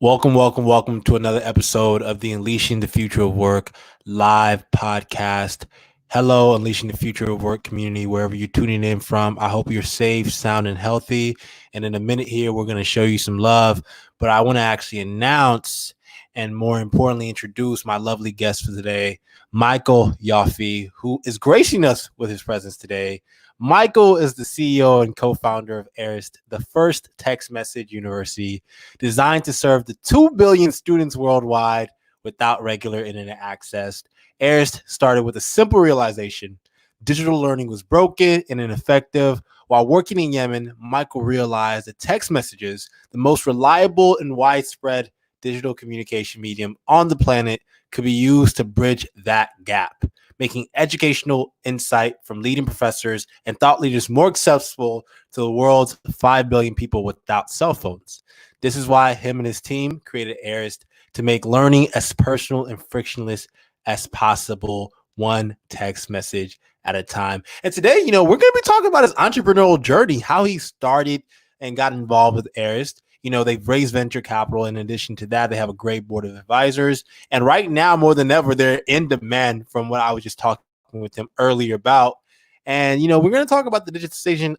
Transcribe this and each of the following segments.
Welcome to another episode of the Unleashing the Future of Work live podcast. Hello, Unleashing the Future of Work community, wherever you're tuning in from. I hope you're safe, sound, and healthy. And in a minute here, we're going to show you some love. But I want to actually announce and more importantly, introduce my lovely guest for today, Michael Ioffe, who is gracing us with his presence today. Michael is the CEO and co-founder of Arist, the first text message university designed to serve the 2 billion students worldwide without regular internet access. Arist started with a simple realization: digital learning was broken and ineffective. While working in Yemen, Michael realized that text messages, the most reliable and widespread digital communication medium on the planet, could be used to bridge that gap, making educational insight from leading professors and thought leaders more accessible to the world's 5 billion people without cell phones. This is why him and his team created Arist to make learning as personal and frictionless as possible, one text message at a time. And today, we're going to be talking about his entrepreneurial journey, how he started and got involved with Arist. They've raised venture capital. In addition to that, they have a great board of advisors. And right now, more than ever, they're in demand from what I was just talking with him earlier about. And we're going to talk about the digitization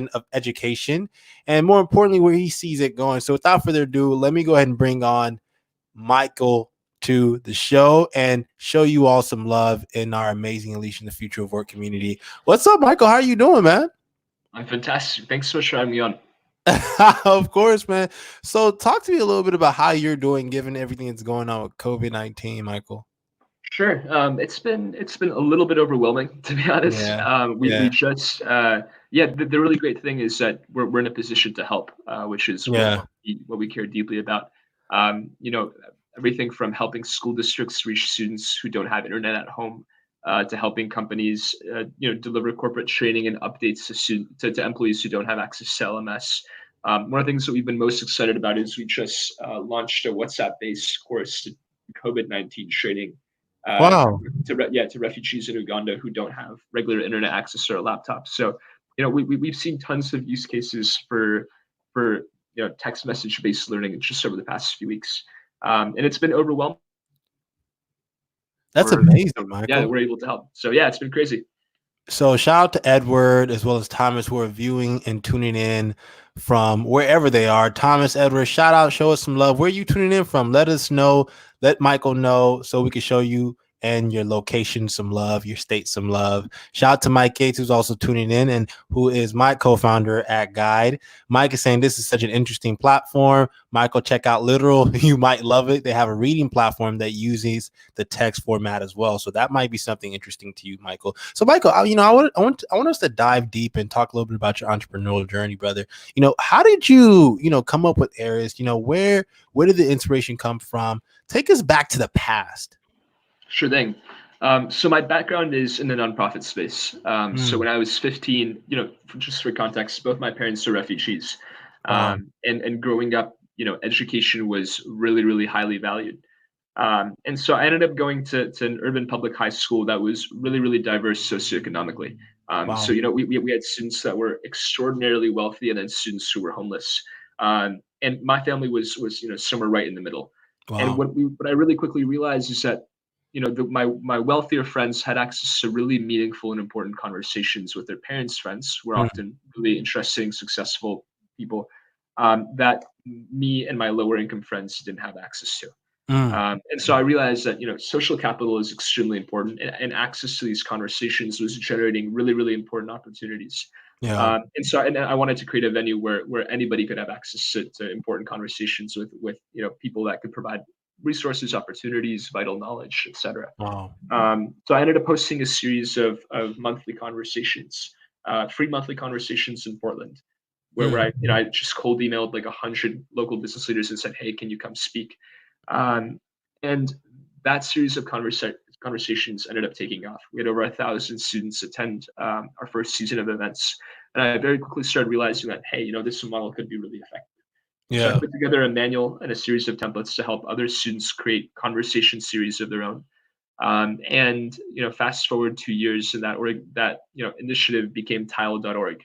of education, and more importantly, where he sees it going. So, without further ado, let me go ahead and bring on Michael to the show and show you all some love in our amazing Unleashing the Future of Work community. What's up, Michael? How are you doing, man? I'm fantastic. Thanks so much for having me on. Of course, man. So, talk to me a little bit about how you're doing, given everything that's going on with COVID-19, Michael. Sure. It's been a little bit overwhelming, to be honest. Yeah, We yeah, just yeah. The really great thing is that we're in a position to help, which is yeah. what we care deeply about. Um, you know, Everything from helping school districts reach students who don't have internet at home, to helping companies deliver corporate training and updates to employees who don't have access to LMS. One of the things that we've been most excited about is we just launched a WhatsApp-based course to COVID-19 training, Wow. to refugees in Uganda who don't have regular internet access or a laptop. So, we've seen tons of use cases for text message based learning just over the past few weeks, and it's been overwhelming. That's amazing, Yeah, Michael. we're able to help. So yeah, it's been crazy. So shout out to Edward as well as Thomas who are viewing and tuning in from wherever they are. Thomas, Edward, shout out, show us some love. Where are you tuning in from? Let us know. Let Michael know so we can show you and your location some love, your state some love. Shout out to Mike Gates, who's also tuning in and who is my co-founder at Guide. Mike is saying this is such an interesting platform. Michael, check out Literal. You might love it. They have a reading platform that uses the text format as well. So that might be something interesting to you, Michael. So, Michael, I want us to dive deep and talk a little bit about your entrepreneurial journey, brother. How did you, come up with Arist? Where did the inspiration come from? Take us back to the past. Sure thing. So my background is in the nonprofit space. So Mm, when I was 15, just for context, both my parents are refugees, wow. and growing up, education was really, really highly valued. And so I ended up going to an urban public high school that was really, really diverse socioeconomically. So Wow. we had students that were extraordinarily wealthy, and then students who were homeless. And my family was somewhere right in the middle. And Wow. what I really quickly realized is that my wealthier friends had access to really meaningful and important conversations with their parents' friends, who were Mm, often really interesting, successful people, that me and my lower income friends didn't have access to. mm, And so I realized that social capital is extremely important, and access to these conversations was generating really, really important opportunities. yeah. And I wanted to create a venue where anybody could have access to important conversations with people that could provide resources, opportunities, vital knowledge, etc. Wow. So I ended up hosting a series of monthly conversations, free monthly conversations in Portland, where Mm, I just cold emailed like 100 local business leaders and said, "Hey, can you come speak?" Um, and that series of conversations ended up taking off. We had over 1,000 students attend our first season of events, and I very quickly started realizing that, hey, this model could be really effective. So I yeah. put together a manual and a series of templates to help other students create conversation series of their own. And fast forward 2 years, and that initiative became tile.org.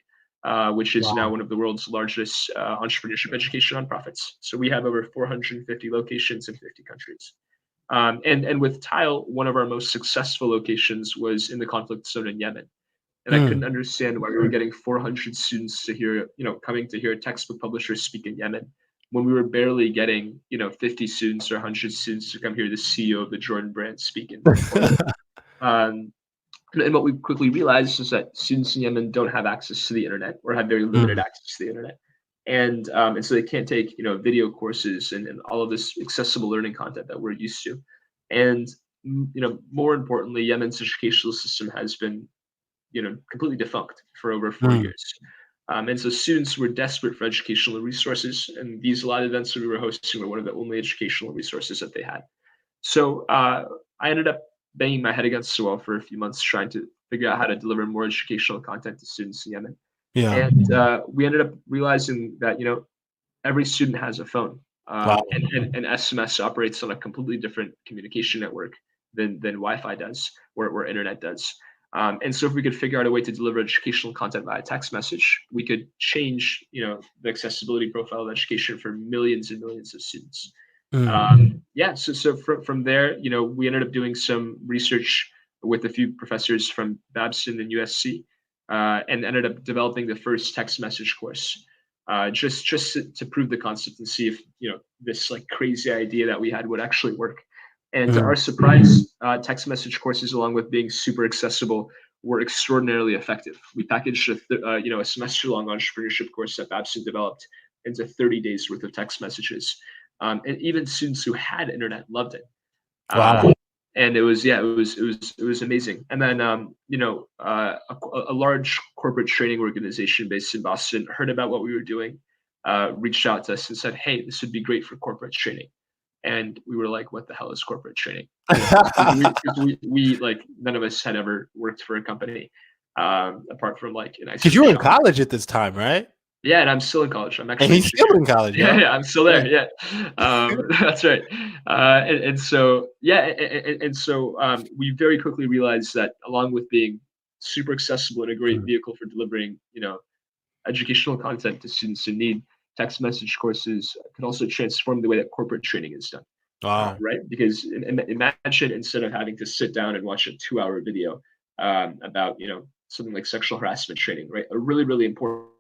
which is now Wow. one of the world's largest entrepreneurship education nonprofits. So we have over 450 locations in 50 countries. And with Tile, one of our most successful locations was in the conflict zone in Yemen. And I couldn't Mm. understand why we were getting 400 students to hear, coming to hear textbook publishers speak in Yemen, when we were barely getting, 50 students or 100 students to come hear the CEO of the Jordan brand speak in Florida. Um, and what we quickly realized is that students in Yemen don't have access to the internet or have very limited Mm. access to the internet. And so they can't take, video courses and all of this accessible learning content that we're used to. And, more importantly, Yemen's educational system has been, completely defunct for over 4 Mm. years. And so students were desperate for educational resources, and these live events that we were hosting were one of the only educational resources that they had. So I ended up banging my head against the wall for a few months trying to figure out how to deliver more educational content to students in Yemen. Yeah. And we ended up realizing that, every student has a phone, Wow. and SMS operates on a completely different communication network than Wi-Fi does, or internet does. And so if we could figure out a way to deliver educational content via text message, we could change, the accessibility profile of education for millions and millions of students. Mm. Yeah, so from there, we ended up doing some research with a few professors from Babson and USC, and ended up developing the first text message course, just to prove the concept and see if this like crazy idea that we had would actually work. And to Mm. our surprise, text message courses, along with being super accessible, were extraordinarily effective. We packaged a semester long entrepreneurship course that Babson developed into 30 days worth of text messages, and even students who had internet loved it. Wow. And it was amazing. And then a large corporate training organization based in Boston heard about what we were doing, reached out to us and said, "Hey, this would be great for corporate training." And we were like, "What the hell is corporate training?" We like none of us had ever worked for a company, apart from like an ice Because cream you were in shop. college at this time, right? Yeah, and I'm still in college. I'm And actually a he's still junior. in college, Yeah, yo. yeah, I'm still Yeah. there. Yeah, that's right. And so yeah, and so we very quickly realized that along with being super accessible and a great Mm. vehicle for delivering, educational content to students in need, text message courses can also transform the way that corporate training is done. Wow. Right? Because imagine instead of having to sit down and watch a 2-hour video about something like sexual harassment training, right? A really really important,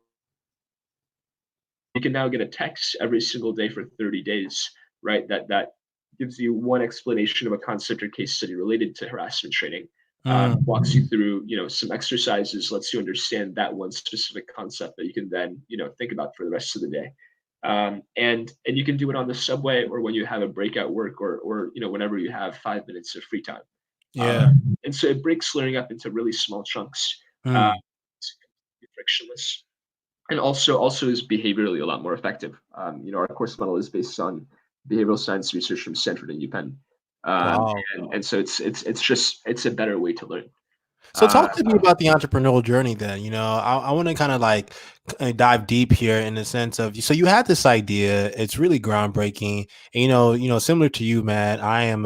you can now get a text every single day for 30 days, right? That gives you one explanation of a concept or case study related to harassment training. Mm. Walks you through, some exercises, lets you understand that one specific concept that you can then, think about for the rest of the day. And you can do it on the subway or when you have a breakout work, or whenever you have 5 minutes of free time. Yeah. And so it breaks learning up into really small chunks. Uh, Mm. it's frictionless, and also is behaviorally a lot more effective. Our course model is based on behavioral science research from Stanford and UPenn, um, Wow. and so it's a better way to learn. So Uh, talk to me about the entrepreneurial journey then. I want to kind of like dive deep here in the sense of, so you had this idea, it's really groundbreaking. And similar to you, man, I am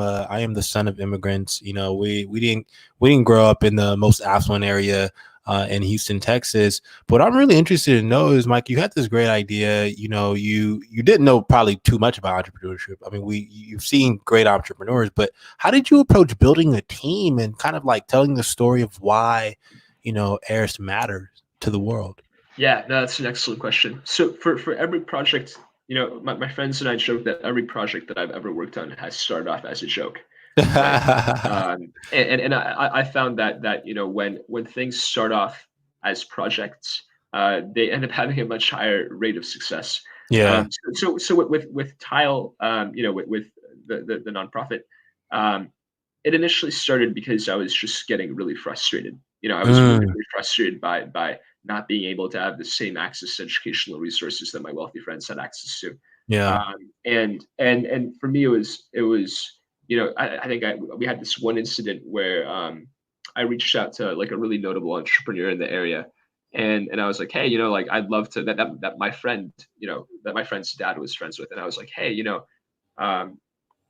the son of immigrants. We didn't grow up in the most affluent area in Houston, Texas. But what I'm really interested to know is, Mike, you had this great idea. You didn't know probably too much about entrepreneurship. I mean, you've seen great entrepreneurs, but how did you approach building a team and kind of like telling the story of why, Arist matters to the world? yeah, no, that's an excellent question. So for every project, my friends and I joke that every project that I've ever worked on has started off as a joke, right? And I found that when things start off as projects, they end up having a much higher rate of success. Yeah. So with Tile, with the nonprofit, um, it initially started because I was just getting really frustrated. I was really, Mm. really frustrated by not being able to have the same access to educational resources that my wealthy friends had access to. Yeah. And for me, it was I think we had this one incident where I reached out to like a really notable entrepreneur in the area, and I was like, hey, like I'd love to that my friend, that my friend's dad was friends with, and I was like, hey, um,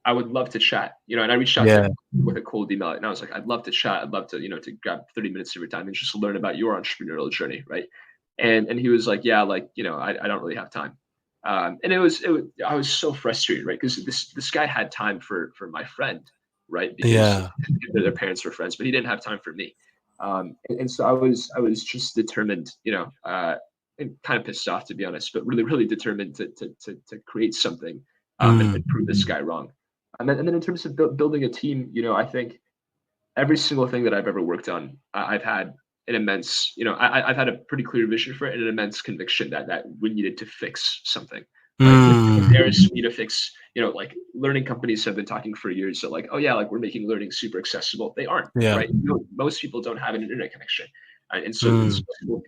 I would love to chat, and I reached out to Yeah. him with a cold email, and I was like, I'd love to chat. I'd love to, to grab 30 minutes of your time and just learn about your entrepreneurial journey, right? And he was like, yeah, like, I don't really have time. And it was I was so frustrated, right? Because this guy had time for my friend, right? Because Yeah. their parents were friends, but he didn't have time for me. And so I was just determined, and kind of pissed off, to be honest, but really really determined to create something, and Mm. prove this guy wrong. And then in terms of building a team, I think every single thing that I've ever worked on, I've had an immense, I've had a pretty clear vision for it and an immense conviction that we needed to fix something, right? With Mm. Arist, we need to fix, like learning companies have been talking for years. So like, oh yeah, like we're making learning super accessible. They aren't, Yeah. right? Most people don't have an internet connection, and so Mm.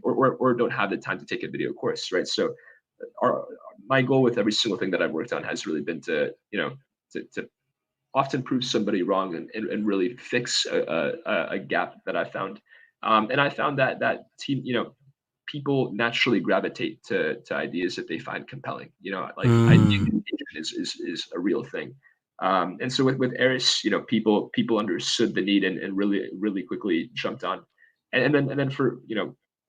or don't have the time to take a video course, right? So our my goal with every single thing that I've worked on has really been to, to often prove somebody wrong and really fix a gap that I found. And I found that team, people naturally gravitate to ideas that they find compelling. Like idea Mm. engagement is a real thing. And so with Eris, people understood the need and really really quickly jumped on. And then for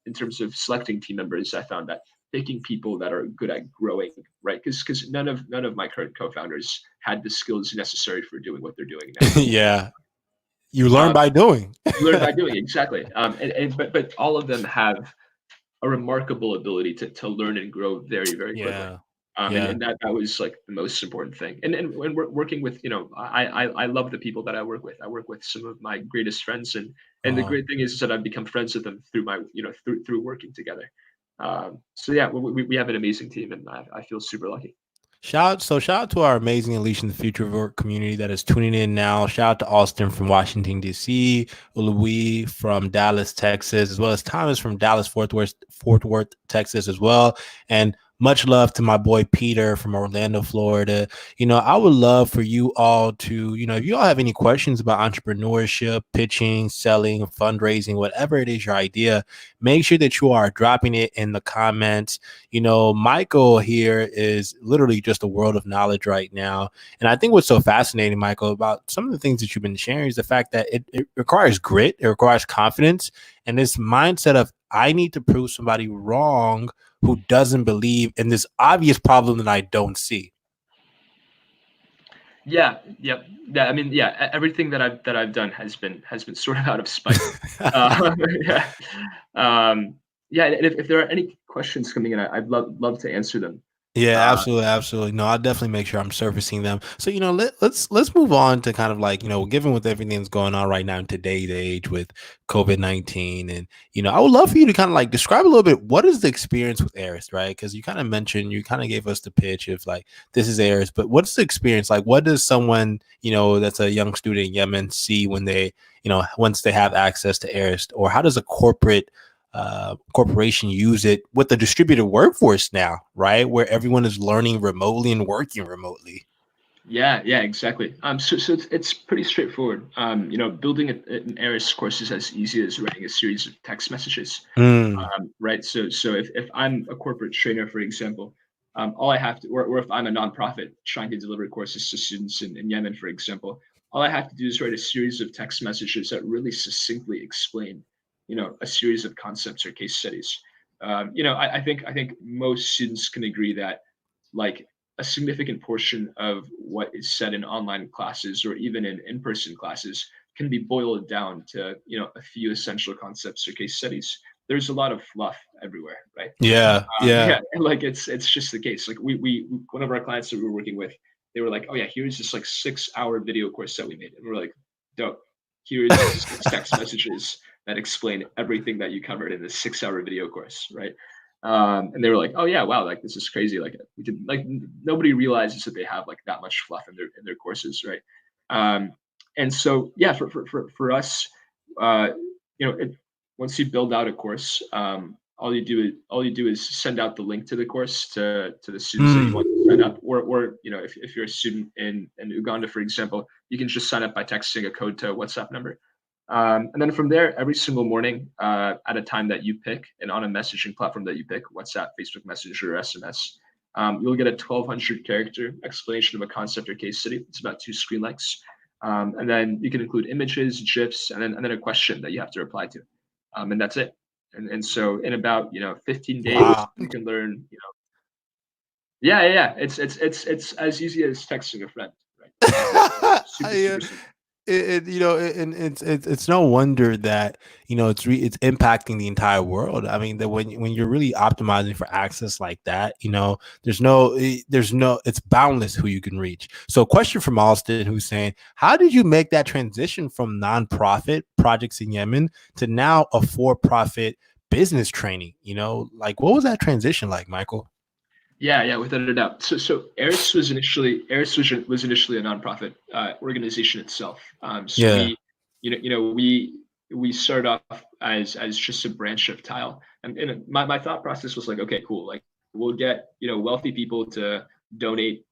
in terms of selecting team members, I found that picking people that are good at growing, right? Because none of my current co-founders had the skills necessary for doing what they're doing now. Yeah. You learn Um, by doing. you learn by doing, exactly. But all of them have a remarkable ability to learn and grow very very quickly. Yeah. And, Yeah. and that was like the most important thing. And when we're working with, I love the people that I work with. I work with some of my greatest friends, and the Uh, great thing is that I've become friends with them through my, through working together. So yeah, we have an amazing team, and I feel super lucky. shout out to our amazing Unleashing the Future of Work community that is tuning in now. Shout out to Austin from Washington, D.C., Louis from Dallas, Texas, as well as Thomas from Dallas, Fort Worth, Texas, as well. And much love to my boy Peter from Orlando, Florida. I would love for you all to, if you all have any questions about entrepreneurship, pitching, selling, fundraising, whatever it is your idea, make sure that you are dropping it in the comments. Michael here is literally just a world of knowledge right now. And I think what's so fascinating, Michael, about some of the things that you've been sharing is the fact that it requires grit, it requires confidence, and this mindset of I need to prove somebody wrong who doesn't believe in this obvious problem that I don't see. Yeah, yep. Yeah, I mean, yeah, everything that I've done has been sort of out of spite. Yeah. Um, yeah, and if there are any questions coming in, I'd love to answer them. Yeah, Uh, absolutely, absolutely. No, I'll definitely make sure I'm surfacing them. So, let's move on to kind of like, given with everything that's going on right now in today's age with COVID-19. And, I would love for you to kind of like describe a little bit what is the experience with Arist, right? Because you kind of gave us the pitch of like this is Arist, but what's the experience? Like what does someone, that's a young student in Yemen see when they, once they have access to Arist, or how does a corporation use it with the distributed workforce now, right? Where everyone is learning remotely and working remotely. yeah, yeah, exactly. So it's pretty straightforward. Building an Eris course is as easy as writing a series of text messages. Mm, Right? So if I'm a corporate trainer, for example, all I have to, or if I'm a nonprofit trying to deliver courses to students in Yemen, for example, all I have to do is write a series of text messages that really succinctly explain, a series of concepts or case studies. I think most students can agree that like a significant portion of what is said in online classes or even in in-person classes can be boiled down to a few essential concepts or case studies. There's a lot of fluff everywhere, right? yeah, yeah, Yeah, and like it's just the case. Like we one of our clients that we were working with, they were like, oh yeah, here's this like 6 hour video course that we made, and we're like, dope. Here's the six text messages that explain everything that you covered in this 6 hour video course, right? And they were like, oh yeah, wow, like this is crazy. Like we did, like nobody realizes that they have like that much fluff in their courses, right? Um, and so yeah, for us, uh, once you build out a course, all you do is send out the link to the course to the students that you mm, want to sign up, or if you're a student in Uganda, for example, you can just sign up by texting a code to a WhatsApp number. And then from there, every single morning, at a time that you pick and on a messaging platform that you pick, WhatsApp, Facebook Messenger, or SMS, you'll get a 1,200 character explanation of a concept or case study. It's about 2 screen lengths. And then you can include images, GIFs, and then a question that you have to reply to. And that's it. And so in about 15 days Wow. you can learn. Yeah, yeah, yeah. It's as easy as texting a friend, right? Super, I, super simple. and it's no wonder that it's impacting the entire world. I mean, that when you're really optimizing for access like that, it's boundless who you can reach. So, question from Alston, who's saying, how did you make that transition from nonprofit projects in Yemen to now a for-profit business training? Like, what was that transition like, Michael? Yeah, yeah, without a doubt. So Arist was initially a nonprofit organization itself. So Yeah. we started off as just a branch of Tile, and my thought process was like, okay, cool, like we'll get wealthy people to donate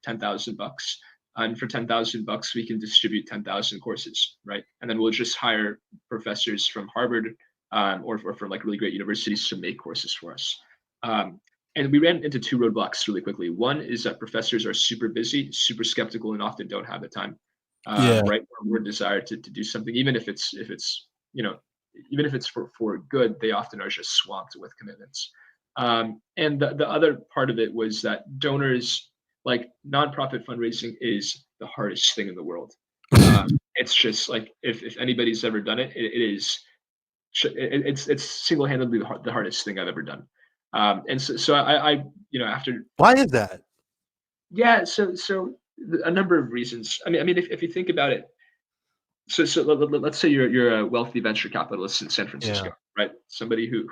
10,000 bucks, and for 10,000 bucks we can distribute 10,000 courses, right? And then we'll just hire professors from Harvard, or from like really great universities to make courses for us. Um, and we ran into two roadblocks really quickly. One is that professors are super busy, super skeptical, and often don't have the time, Yeah. right? Or desire to do something, even if it's you know even if it's for good, they often are just swamped with commitments. And the other part of it was that donors, like nonprofit fundraising, is the hardest thing in the world. It's just like if anybody's ever done it, it is it's single-handedly the hardest thing I've ever done. And so I after Why is that? yeah, so a number of reasons. I mean, if you think about it, so let's say you're a wealthy venture capitalist in San Francisco, Yeah. right? Somebody who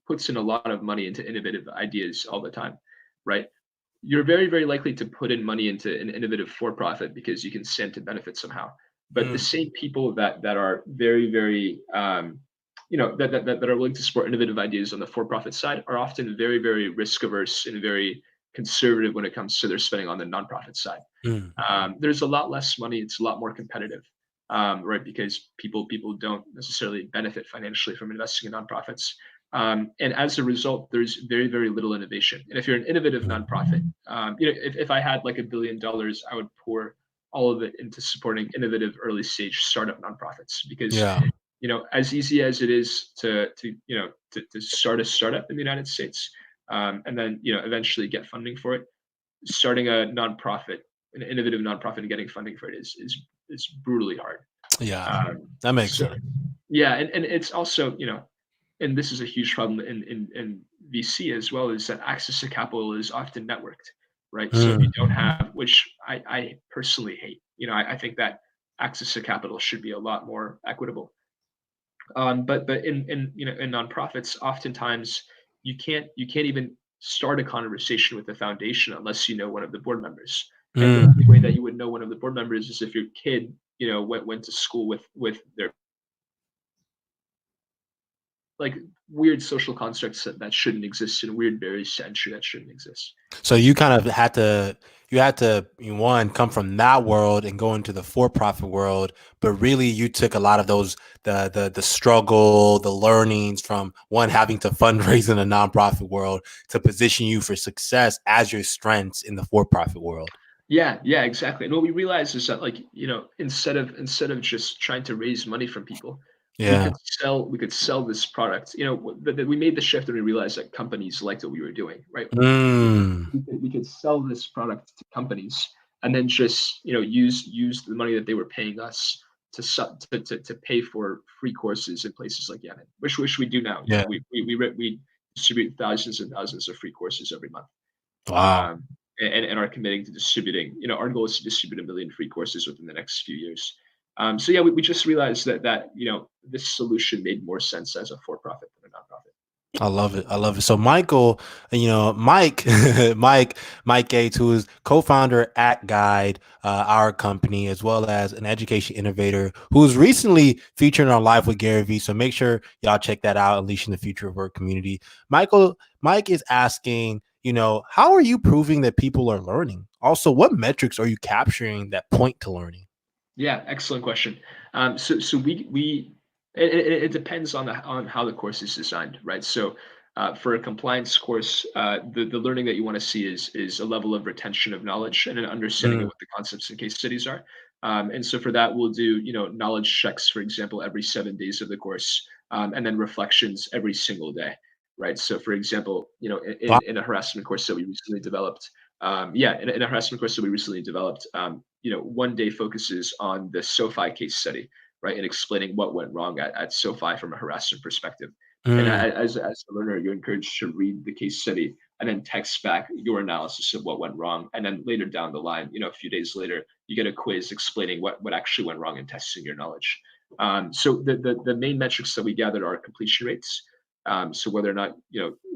puts in a lot of money into innovative ideas all the time, right? You're very, very likely to put in money into an innovative for-profit because you can stand to benefit somehow. But the Mm, same people that are very, very that are willing to support innovative ideas on the for-profit side are often very, very risk averse and very conservative when it comes to their spending on the nonprofit side. mm, There's a lot less money. It's a lot more competitive, right? Because people don't necessarily benefit financially from investing in nonprofits. And as a result, there's very, very little innovation. And if you're an innovative nonprofit, mm. if I had like $1 billion, I would pour all of it into supporting innovative early stage startup nonprofits because Yeah. as easy as it is to start a startup in the United States, and then eventually get funding for it, starting a nonprofit, an innovative nonprofit, and getting funding for it is brutally hard. Yeah. Um, That makes so sense. yeah, and it's also and this is a huge problem in VC as well, is that access to capital is often networked, right? So if you don't Mm. have, which I personally hate, I think that access to capital should be a lot more equitable. But in nonprofits, oftentimes you can't even start a conversation with the foundation unless you know one of the board members. And the only way Mm. that you would know one of the board members is if your kid, went to school with their, like, weird social constructs that shouldn't exist, and weird barriers to entry that shouldn't exist. So you had to one come from that world and go into the for-profit world, but really you took a lot of those the struggle, the learnings from one having to fundraise in a nonprofit world to position you for success as your strengths in the for-profit world. Yeah, yeah, exactly. And what we realized is that, like, instead of just trying to raise money from people, we Yeah. could sell this product. We made the shift and we realized that companies liked what we were doing, right? Mm. We could sell this product to companies and then just use the money that they were paying us to pay for free courses in places like Yemen, which we do now. Yeah. We distribute thousands and thousands of free courses every month, Wow. um, and are committing to distributing. Our goal is to distribute 1 million free courses within the next few years. So yeah, we just realized that this solution made more sense as a for-profit than a nonprofit. I love it. I love it. So Michael, Mike, Mike Gates, who is co-founder at Guide, our company, as well as an education innovator who was recently featured on Live with Gary Vee. So make sure y'all check that out, Unleashing the Future of Work community. Mike is asking, how are you proving that people are learning? Also, what metrics are you capturing that point to learning? Yeah, excellent question. So it depends on how the course is designed, right? So for a compliance course, the learning that you want to see is a level of retention of knowledge and an understanding of Mm, what the concepts and case studies are. And so for that, we'll do knowledge checks, for example, every 7 days of the course. and then reflections every single day, right? So, for example, Wow. in a harassment course that we recently developed, yeah, in a harassment course that we recently developed, one day focuses on the SoFi case study, right, and explaining what went wrong at SoFi from a harassment perspective. And Mm, as a learner, you're encouraged to read the case study and then text back your analysis of what went wrong. And then later down the line, a few days later, you get a quiz explaining what actually went wrong and testing your knowledge. So the main metrics that we gathered are completion rates. So whether or not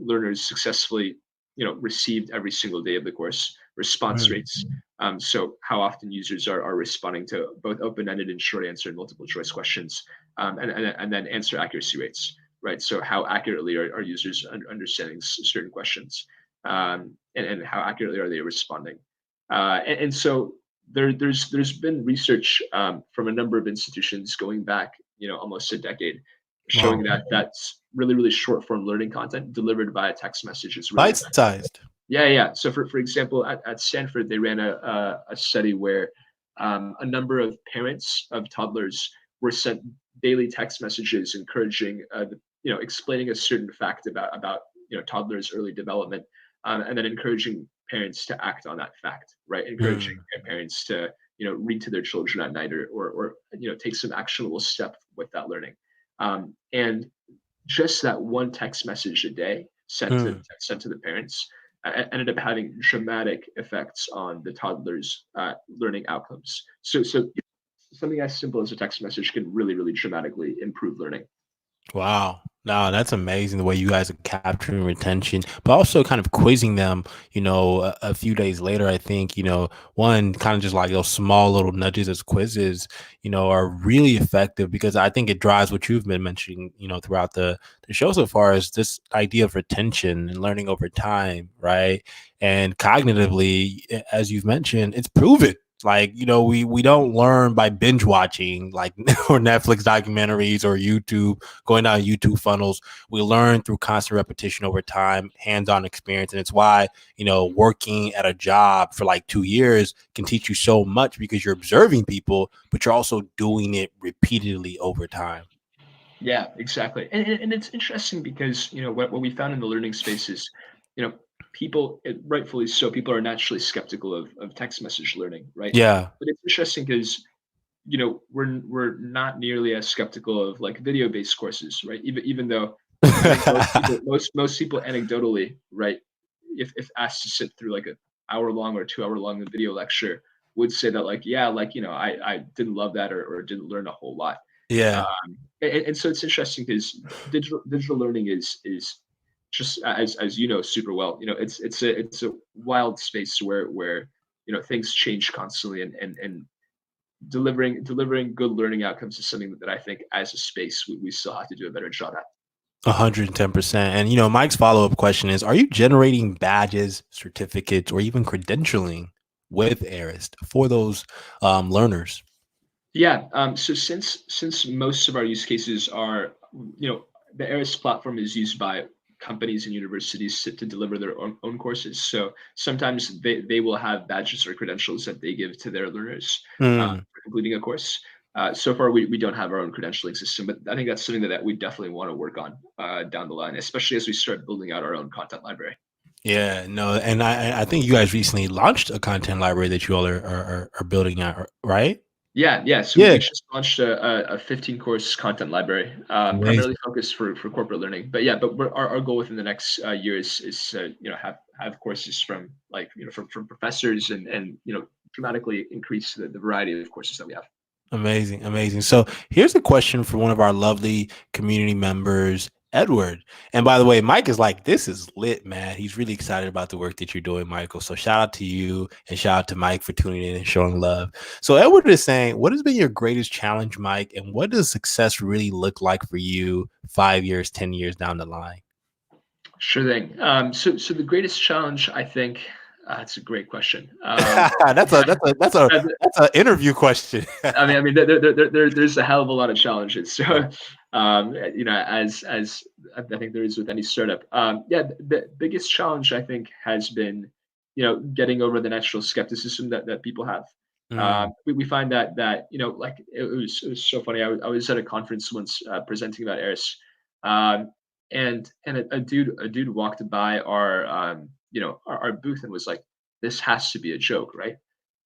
learners successfully received every single day of the course, response mm, rates. So how often users are responding to both open-ended and short answer and multiple choice questions, and then answer accuracy rates, right? So how accurately are users understanding certain questions, and how accurately are they responding? And so there's been research from a number of institutions going back, almost a decade, showing wow. that that's really short form learning content delivered via text message is really Bite effective. sized. Yeah, yeah. So for example, at Stanford, they ran a study where a number of parents of toddlers were sent daily text messages encouraging, explaining a certain fact about toddlers' early development, and then encouraging parents to act on that fact, right? Encouraging Mm, parents to read to their children at night, or take some actionable step with that learning. And just that one text message a day mm. sent to the parents ended up having dramatic effects on the toddlers' learning outcomes. So something as simple as a text message can really dramatically improve learning. Wow. No, that's amazing the way you guys are capturing retention, but also kind of quizzing them, a few days later. I think, one kind of just like those small little nudges as quizzes, are really effective because I think it drives what you've been mentioning, throughout the show so far is this idea of retention and learning over time, right? And cognitively, as you've mentioned, it's proven like, we don't learn by binge watching like or Netflix documentaries or YouTube going down YouTube funnels. We learn through constant repetition over time, hands-on experience. And it's why, working at a job for like 2 years can teach you so much because you're observing people, but you're also doing it repeatedly over time. Yeah, exactly. And it's interesting because, what we found in the learning space is, you know, people, rightfully so, people are naturally skeptical of text message learning, right? Yeah. But it's interesting because, we're not nearly as skeptical of like video based courses, right? Even though I think most people anecdotally, right, if asked to sit through like an hour long or 2 hour long video lecture, would say that like, yeah, like, I didn't love that, or didn't learn a whole lot. Yeah. And so it's interesting because digital learning is just as you know super well. It's a wild space where things change constantly, and delivering good learning outcomes is something that I think as a space we still have to do a better job at. 110%. And Mike's follow-up question is, are you generating badges, certificates, or even credentialing with Arist for those learners? Yeah. So since most of our use cases are, the Arist platform is used by companies and universities to deliver their own courses. So sometimes they will have badges or credentials that they give to their learners Mm. for completing a course. So far, we don't have our own credentialing system, but I think that's something that we definitely want to work on down the line, especially as we start building out our own content library. Yeah, no, and I think you guys recently launched a content library that you all are building out, right? Yeah. So we Yeah, just launched a 15 course content library, primarily amazing, focused for corporate learning. But yeah, but our goal within the next year is to have courses from like from professors, and dramatically increase the variety of courses that we have. amazing, amazing. So here's a question for one of our lovely community members, Edward. And by the way, Mike is like, this is lit, man. He's really excited about the work that you're doing, Michael. So shout out to you and shout out to Mike for tuning in and showing love. So Edward is saying, what has been your greatest challenge, Mike? And what does success really look like for you 5 years, 10 years down the line? Sure thing. So the greatest challenge, I think, that's a great question. that's a that's a that's a Uh, that's an interview question. I mean, there's a hell of a lot of challenges. So, as I think there is with any startup. Yeah, the biggest challenge I think has been, getting over the natural skepticism that people have. Mm. We find that like it was so funny. I was at a conference once presenting about Eris, um, and a dude walked by our booth and was like, "This has to be a joke, right?"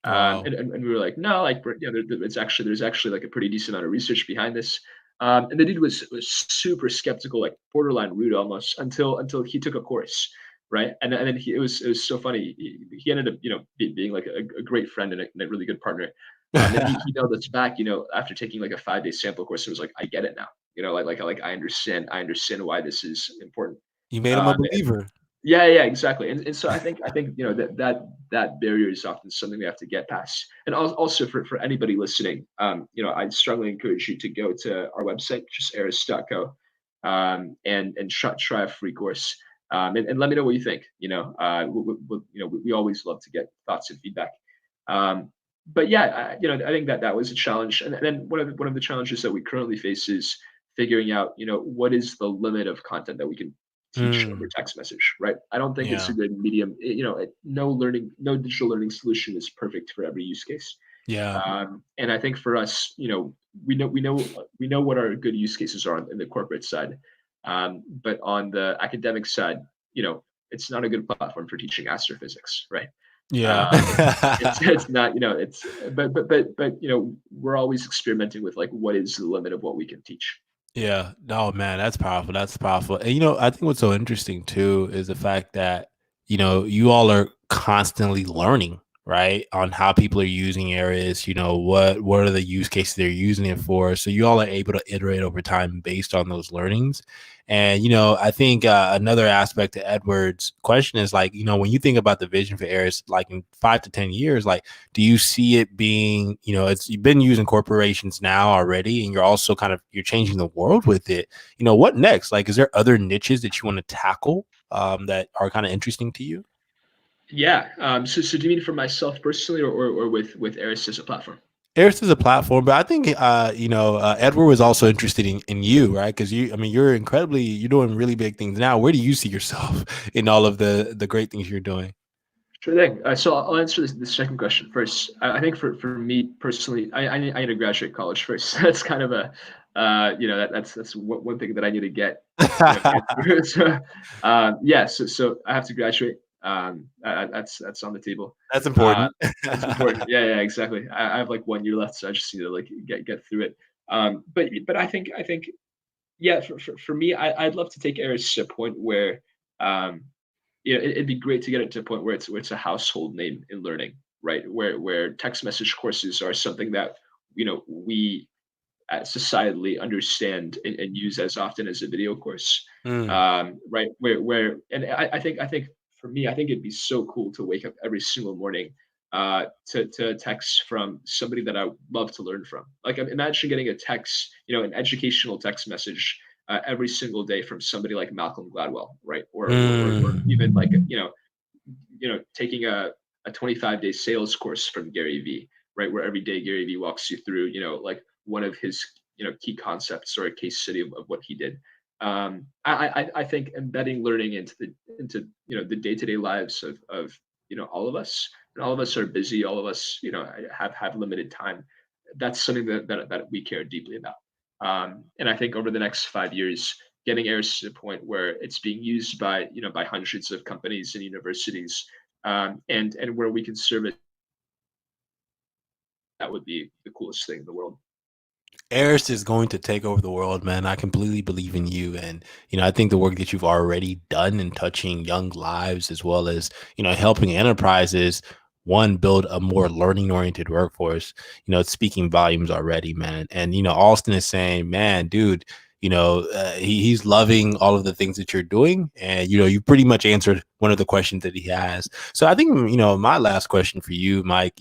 Wow. And we were like, "No, like there's actually like a pretty decent amount of research behind this." And the dude was super skeptical, like borderline rude almost, until he took a course, right? And then it was so funny. He ended up being like a great friend and a really good partner. And he held us back, after taking like a 5-day sample course. It was like, I get it now. Like I understand why this is important. You made him a Um, believer. yeah, yeah, exactly. And so I think that barrier is often something we have to get past. And also for anybody listening, I'd strongly encourage you to go to our website, just arist.co, and try a free course. And let me know what you think. We always love to get thoughts and feedback. But yeah, I think that was a challenge. And then one of the challenges that we currently face is figuring out, what is the limit of content that we can teach over Mm. text message, right? I don't think it's a Yeah. good medium. No digital learning solution is perfect for every use case. Yeah. And I think for us, we know what our good use cases are in the corporate side, but on the academic side, it's not a good platform for teaching astrophysics, right? Yeah. Um, it's not, it's but we're always experimenting with like what is the limit of what we can teach. Yeah. Oh man, that's powerful. That's powerful. And I think what's so interesting too is the fact that, you all are constantly learning, right? On how people are using areas, what are the use cases they're using it for. So you all are able to iterate over time based on those learnings. And I think another aspect to Edward's question is like, when you think about the vision for Aries, like in 5 to 10 years, like do you see it being, it's you've been using corporations now already, and you're also you're changing the world with it. What next? Like, is there other niches that you want to tackle that are kind of interesting to you? Yeah. So do you mean for myself personally, or with Arist as a platform? Arist is a platform, but I think Edward was also interested in you, right? Because I mean, you're doing really big things now. Where do you see yourself in all of the great things you're doing? Sure thing. So I'll answer the second question first. I think for me personally, I need to graduate college first. That's kind of that's one thing that I need to get through. So yeah, so I have to graduate. That's on the table. That's Uh, important. that's important. Yeah, yeah, exactly. I have like 1 year left, so I just need to like get through it. But I think yeah, for me, I'd love to take Eris to a point where um it'd be great to get it to a point where it's a household name in learning, right? Where text message courses are something that we societally understand and use as often as a video course, Mm, right? Where and I think for me, I think it'd be so cool to wake up every single morning to a text from somebody that I love to learn from. Like imagine getting a text, an educational text message every single day from somebody like Malcolm Gladwell, right? Or even like mm, taking a 25-day sales course from Gary Vee, right? Where every day Gary Vee walks you through, like one of his, key concepts or a case study of what he did. I think embedding learning into the day-to-day lives of all of us, and all of us are busy, all of us, have limited time. That's something that we care deeply about. And I think over the next 5 years, getting Aris to the point where it's being used by hundreds of companies and universities, and where we can service, that would be the coolest thing in the world. Arist is going to take over the world, man. I completely believe in you. And, I think the work that you've already done in touching young lives as well as, helping enterprises, one, build a more learning oriented workforce, it's speaking volumes already, man. And, Austin is saying, man, dude, he's loving all of the things that you're doing. And, you pretty much answered one of the questions that he has. So I think, my last question for you, Mike,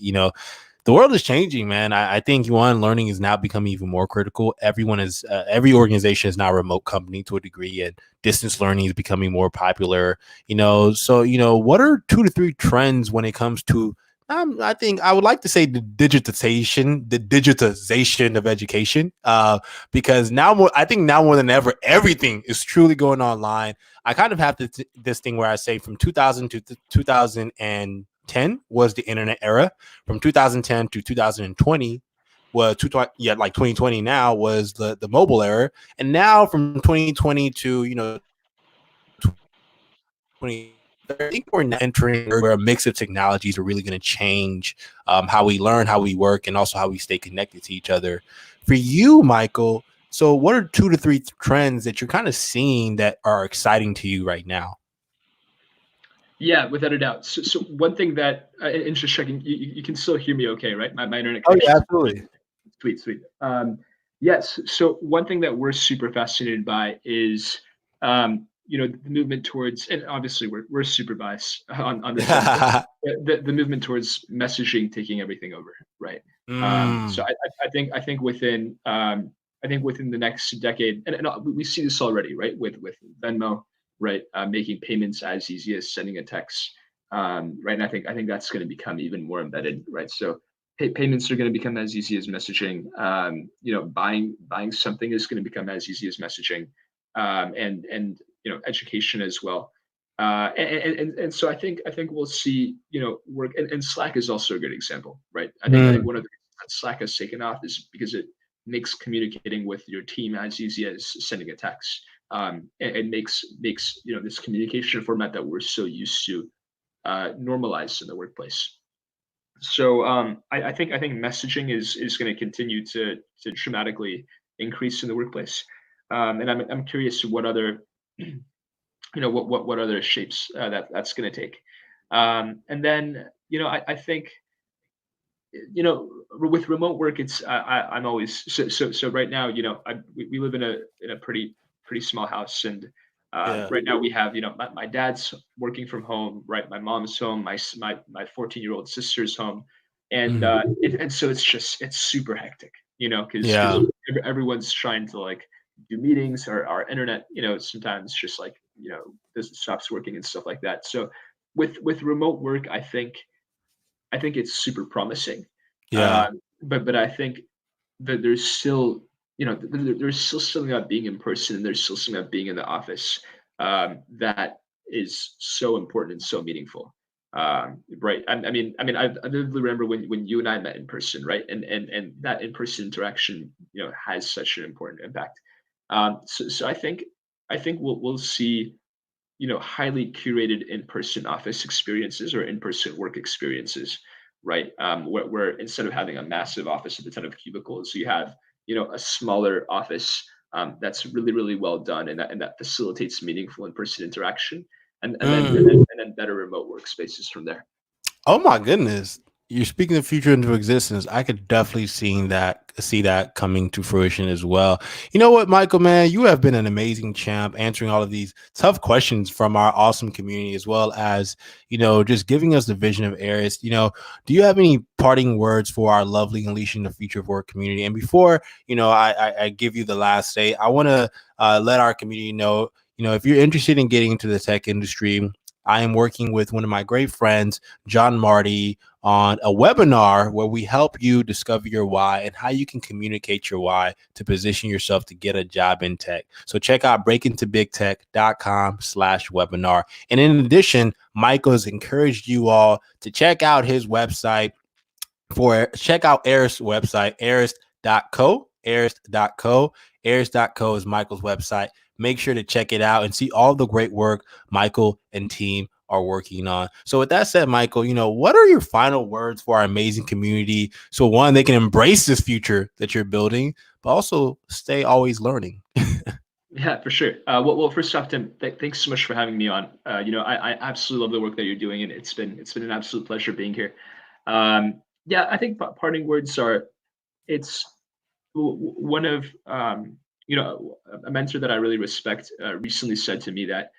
the world is changing, man. I think one, learning is now becoming even more critical. Every organization is now a remote company to a degree, and distance learning is becoming more popular. So what are 2 to 3 trends when it comes to? I think I would like to say the digitization of education, because I think now more than ever, everything is truly going online. I kind of have this thing where I say from 2000 to 2010 2010 was the internet era. From 2010 to 2020 was yeah, like 2020 now was the mobile era, and now from 2020 to 2030, I think we're now entering where a mix of technologies are really going to change how we learn, how we work, and also how we stay connected to each other. For you, Michael, so what are 2 to 3 trends that you're kind of seeing that are exciting to you right now? Yeah, without a doubt. So one thing that, and just checking, you can still hear me okay, right? My internet Oh yeah, connection. absolutely. Sweet, sweet. Yes. So one thing that we're super fascinated by is, the movement towards, and obviously we're super biased on this end, but the movement towards messaging taking everything over, right? So Mm, I think within the next decade, and we see this already, right? With Venmo, right, making payments as easy as sending a text, right? And I think that's going to become even more embedded, right? So payments are going to become as easy as messaging. Buying something is going to become as easy as messaging, and education as well. And so I think we'll see work, and Slack is also a good example, right? I think mm, one of the reasons that Slack has taken off is because it makes communicating with your team as easy as sending a text. It makes this communication format that we're so used to normalized in the workplace. So I think messaging is going to continue to dramatically increase in the workplace, and I'm curious what other what other shapes that's going to take, and then I think with remote work it's I'm always so right now we live in a pretty small house, and yeah. right now we have my dad's working from home, right, my mom's home, my 14-year-old sister's home, and Mm, and so it's super hectic, because yeah. everyone's trying to like do meetings, or our internet sometimes just like this stops working and stuff like that. So with remote work I think it's super promising. Yeah. But I think that there's still, there's still something about being in person, and there's still something about being in the office that is so important and so meaningful. Right. I vividly remember when you and I met in person, right? And that in-person interaction, has such an important impact. So I think we'll see highly curated in-person office experiences or in-person work experiences, right? Where instead of having a massive office with a ton of cubicles, you have a smaller office that's really really well done, and that facilitates meaningful in-person interaction, Mm. and then better remote workspaces from there. Oh my goodness. You're speaking the future into existence. I could definitely see that coming to fruition as well. You know what, Michael, man, you have been an amazing champ answering all of these tough questions from our awesome community, as well as, just giving us the vision of Arist. Do you have any parting words for our lovely Unleashing the Future of Work community? And before, I give you the last say, I want to let our community know, if you're interested in getting into the tech industry, I am working with one of my great friends, John Marty, on a webinar where we help you discover your why and how you can communicate your why to position yourself to get a job in tech. So check out breakintobigtech.com/webinar. And in addition, Michael has encouraged you all to check out his website, check out Arist's website, arist.co, arist.co. Arist.co is Michael's website. Make sure to check it out and see all the great work Michael and team are working on. So with that said, Michael, what are your final words for our amazing community? So one, they can embrace this future that you're building, but also stay always learning. Yeah, for sure. Well, first off, Tim, thanks so much for having me on. I absolutely love the work that you're doing, and it's been an absolute pleasure being here. Yeah, I think parting words are, it's one of a mentor that I really respect recently said to me that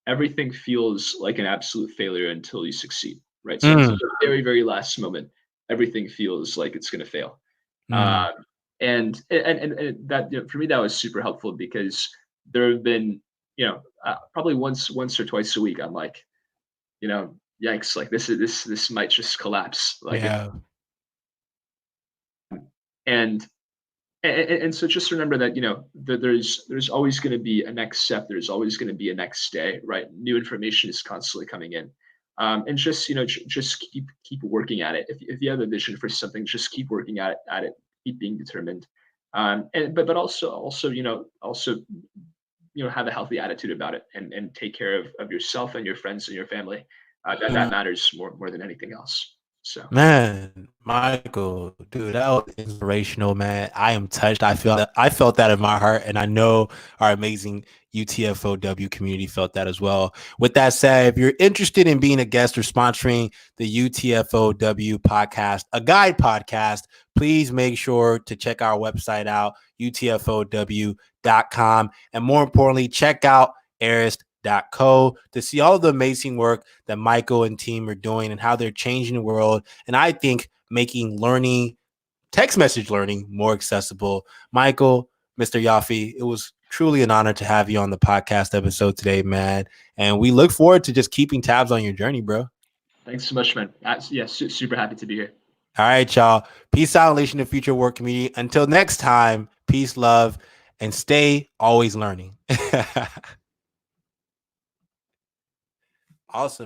everything feels like an absolute failure until you succeed, right? So until Mm, the very very last moment, everything feels like it's going to fail. mm, Um, and that, for me, that was super helpful, because there have been probably once or twice a week I'm like, yikes, like this might just collapse, like if, yeah. and and so just remember that that there's always going to be a next step, there's always going to be a next day, right? New information is constantly coming in, and just just keep working at it. If you have a vision for something, just keep working at it, keep being determined. And but also also have a healthy attitude about it, and take care of yourself and your friends and your family. That matters more than anything else. So Man, Michael, dude, that was inspirational, man. I am touched. I felt that in my heart, and I know our amazing UTFOW community felt that as well. With that said, if you're interested in being a guest or sponsoring the UTFOW podcast, a guide podcast, please make sure to check our website out, utfow.com. And more importantly, check out Arist.co to see all of the amazing work that Michael and team are doing and how they're changing the world. And I think making learning, text message learning, more accessible. Michael, Mr. Ioffe, it was truly an honor to have you on the podcast episode today, man. And we look forward to just keeping tabs on your journey, bro. thanks so much, man. Yeah, super happy to be here. All right, y'all. Peace out, Unleashing the Future Work community. Until next time, peace, love, and stay always learning. Awesome.